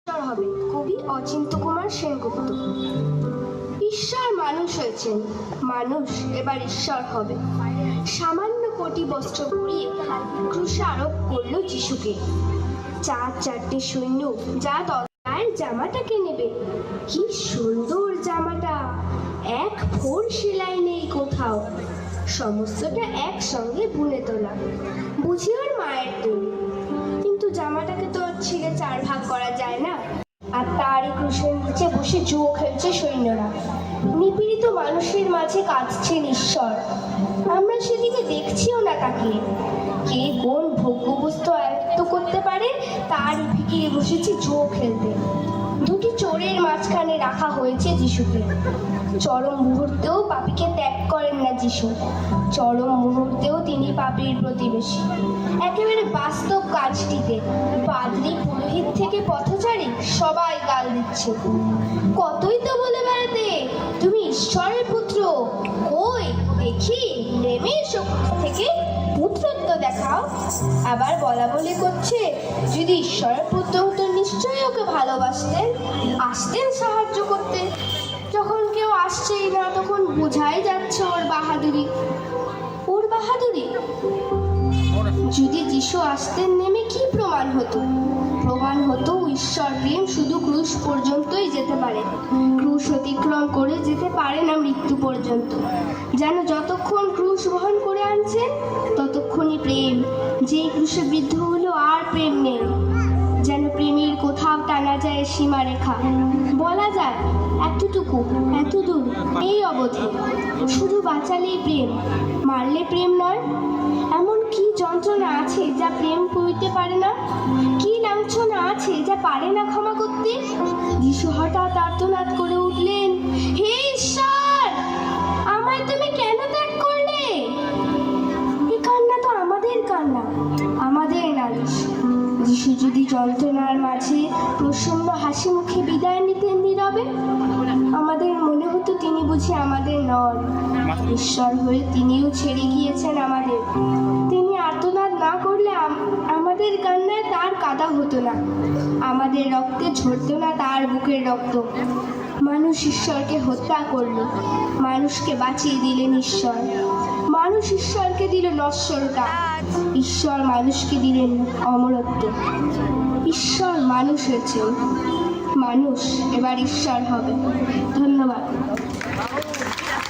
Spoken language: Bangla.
ঈশ্বর হবে। কবি অচিন্ত্য কুমার সেনগুপ্ত। ঈশ্বর মানুষ হয়েছেন, মানুষ এবার ঈশ্বর হবে। সামান্য কোটি বস্ত্র পরিয়ে ক্রুশে আরোপ করলো যিশুকে। চারটে সৈন্য যা দরকার জামাটাকে নেবে। কি সুন্দর জামাটা, এক ফোর সেলাই নেই কোথাও, সমস্তটা একসঙ্গে বুনে তোলা, বুঝি ওর মায়ের তৈরি। কিন্তু জামাটাকে তো ছিঁড়ে চার ভাগ করা যায় না। আর তারই ক্রুশের নিচে বসে জুয়ো খেলছে সৈন্যরা। নিপীড়িত মানুষের মাঝে কাঁদছেন ঈশ্বর। আমরা সেদিকে দেখছিও না তাকিয়ে। কে কোন ভোগ্যবস্তু আয়ত্ত করতে পারে তারই ফিকিরে বসেছে জুয়ো খেলতে। দুটি চোরের মাঝখানে রাখা হয়েছে যিশুকে। চরম মুহূর্তেও পাপীকে ত্যাগ করেন না যিশু। চরম মুহূর্তেও তিনি পাপীর প্রতিবেশী। একেবারে বাস্তব কাজটিতে পাদ্রী, পুরোহিত থেকে পথচারী সবাই গাল দিচ্ছে। কতই তো বলে বেড়াতে তুমি ঈশ্বরের পুত্র, কই দেখি নেমে এসো থেকে পুত্রত্ব দেখাও। আবার বলা বলি করছে যদি ঈশ্বরের পুত্র হতো নিশ্চয়ই ওকে ভালোবাসতেন, আসতেন সাহায্য করতে। যখন কেউ আসছেই না তখন বোঝাই যাচ্ছে ওর বাহাদুরি। ওর বাহাদুরি? যদি যিশু আসতেন নেমে কি প্রমাণ হতো? প্রমাণ হতো ঈশ্বর প্রেম শুধু ক্রুশ পর্যন্তই যেতে পারে, ক্রুশ অতিক্রম করে যেতে পারে না মৃত্যু পর্যন্ত। যেন যতক্ষণ ক্রুশ বহন করে আনছেন ততক্ষণই প্রেম, যেই ক্রুশে বৃদ্ধ হলো আর প্রেম নেই। যেন প্রেমের কোথাও টানা যায় সীমারেখা, বলা যায় এতটুকু এতদূর এই অবধি। শুধু বাঁচালেই প্রেম, মারলে প্রেম নয়। এমন কি যন্ত্রণা আছে যা প্রেম কইতে পারে না? কি লাঞ্ছনা আছে যা পারে না ক্ষমা করতে? যিশু হঠাৎ আর্তনাদ করে উঠলেন, হে ঈশ্বর, আমায় তুমি কেন ত্যাগ করলে? এই কান্না তো আমাদের কান্না, আমাদের নালিশ। যিশু যদি যন্ত্রণার মাঝে প্রসন্ন হাসি মুখে বিদায় নিতেন নীরবে, আমাদের মনে হতো তিনি বুঝি আমাদের নন। ঈশ্বর হয়ে তিনিও ছেড়ে গিয়েছেন আমাদের। তিনি আর্তনাদ না করলে আমাদের কান্নায় তার কাদা হতো না, আমাদের রক্তে ঝরতো না তার বুকের রক্ত। মানুষ ঈশ্বরকে হত্যা করলো, মানুষকে বাঁচিয়ে দিলেন ঈশ্বর। মানুষ ঈশ্বরকে দিল নশ্বরতা, ঈশ্বর মানুষকে দিলেন অমরত্ব। ঈশ্বর মানুষ হয়েছে, মানুষ এবার ঈশ্বর হবে। ধন্যবাদ।